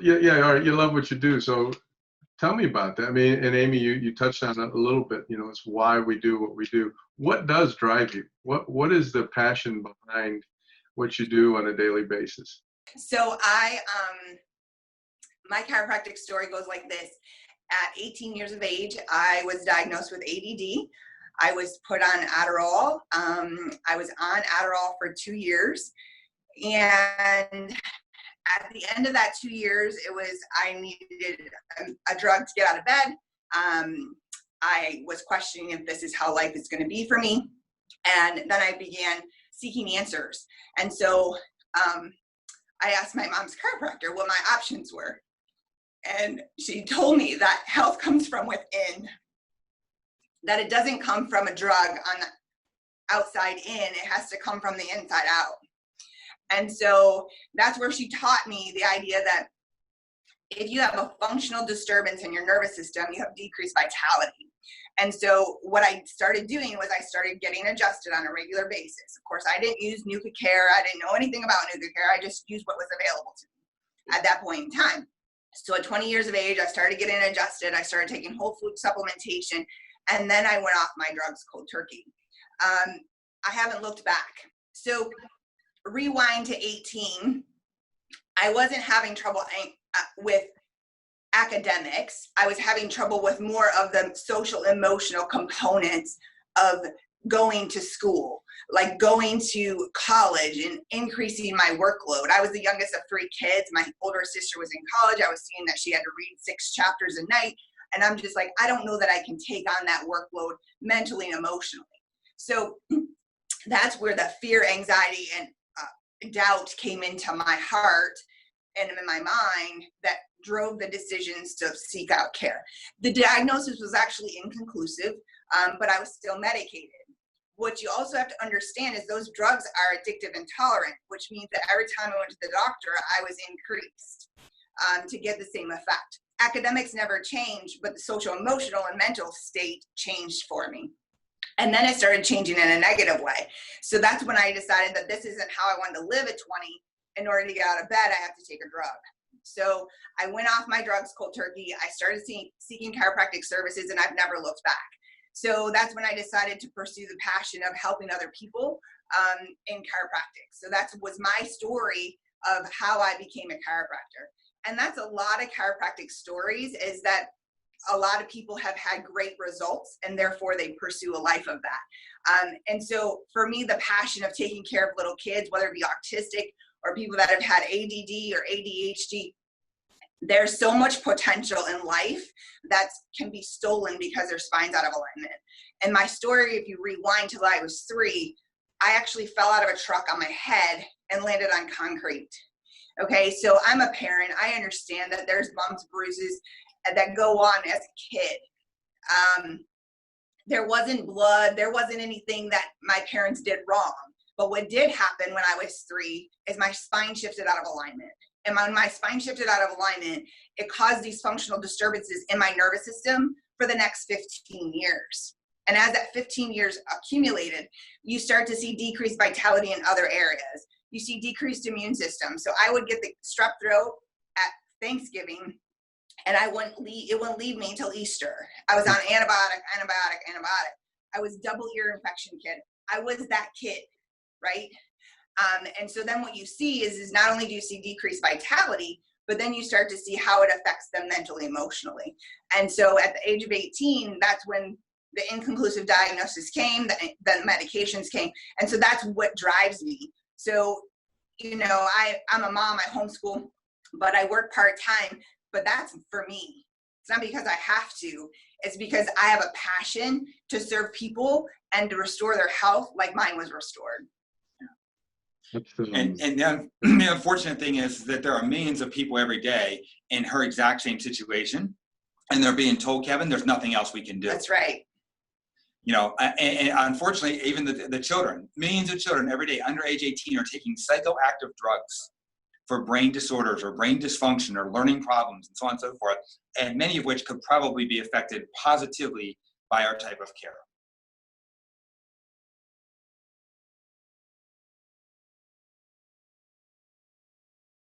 yeah, all right, you love what you do. So tell me about that. I mean, and Amy, you touched on it a little bit, it's why we do what we do. What does drive you? What is the passion behind what you do on a daily basis? So my chiropractic story goes like this. At 18 years of age, I was diagnosed with ADD. I was put on Adderall. I was on Adderall for 2 years. And at the end of that 2 years, I needed a drug to get out of bed. I was questioning if this is how life is going to be for me. And then I began seeking answers. And so I asked my mom's chiropractor what my options were. And she told me that health comes from within, that it doesn't come from a drug on the outside in, it has to come from the inside out. And so that's where she taught me the idea that if you have a functional disturbance in your nervous system, you have decreased vitality. And so what I started doing was I started getting adjusted on a regular basis. Of course, I didn't use NukaCare. I didn't know anything about NukaCare. I just used what was available to me at that point in time. So at 20 years of age, I started getting adjusted. I started taking whole food supplementation, and then I went off my drugs cold turkey. I haven't looked back. So rewind to 18, I wasn't having trouble with academics. I was having trouble with more of the social emotional components of going to school, like going to college and increasing my workload. I was the youngest of 3 kids. My older sister was in college. I was seeing that she had to read 6 chapters a night. And I'm just like, I don't know that I can take on that workload mentally and emotionally. So that's where the fear, anxiety, and doubt came into my heart and in my mind that drove the decisions to seek out care. The diagnosis was actually inconclusive, but I was still medicated. What you also have to understand is those drugs are addictive and tolerant, which means that every time I went to the doctor, I was increased to get the same effect. Academics never changed, but the social, emotional, and mental state changed for me. And then it started changing in a negative way. So that's when I decided that this isn't how I wanted to live at 20. In order to get out of bed, I have to take a drug. So I went off my drugs cold turkey. I started seeking chiropractic services, and I've never looked back. So that's when I decided to pursue the passion of helping other people in chiropractic. So that was my story of how I became a chiropractor. And that's a lot of chiropractic stories, is that a lot of people have had great results and therefore they pursue a life of that. And so for me, the passion of taking care of little kids, whether it be autistic or people that have had ADD or ADHD, there's so much potential in life that can be stolen because their spine's out of alignment. And my story, if you rewind till I was 3, I actually fell out of a truck on my head and landed on concrete. Okay, so I'm a parent. I understand that there's bumps, bruises that go on as a kid. There wasn't blood. There wasn't anything that my parents did wrong. But what did happen when I was 3 is my spine shifted out of alignment. And when my spine shifted out of alignment, it caused these functional disturbances in my nervous system for the next 15 years. And as that 15 years accumulated, you start to see decreased vitality in other areas. You see decreased immune system. So I would get the strep throat at Thanksgiving, and it wouldn't leave me until Easter. I was on antibiotic. I was double ear infection kid. I was that kid, right? And so then what you see is not only do you see decreased vitality, but then you start to see how it affects them mentally, emotionally. And so at the age of 18, that's when the inconclusive diagnosis came, the medications came. And so that's what drives me. So, I'm a mom, I homeschool, but I work part-time, but that's for me. It's not because I have to, it's because I have a passion to serve people and to restore their health like mine was restored. And the unfortunate thing is that there are millions of people every day in her exact same situation, and they're being told, Kevin, there's nothing else we can do. That's right. And unfortunately, even the children, millions of children every day under age 18 are taking psychoactive drugs for brain disorders or brain dysfunction or learning problems and so on and so forth, and many of which could probably be affected positively by our type of care.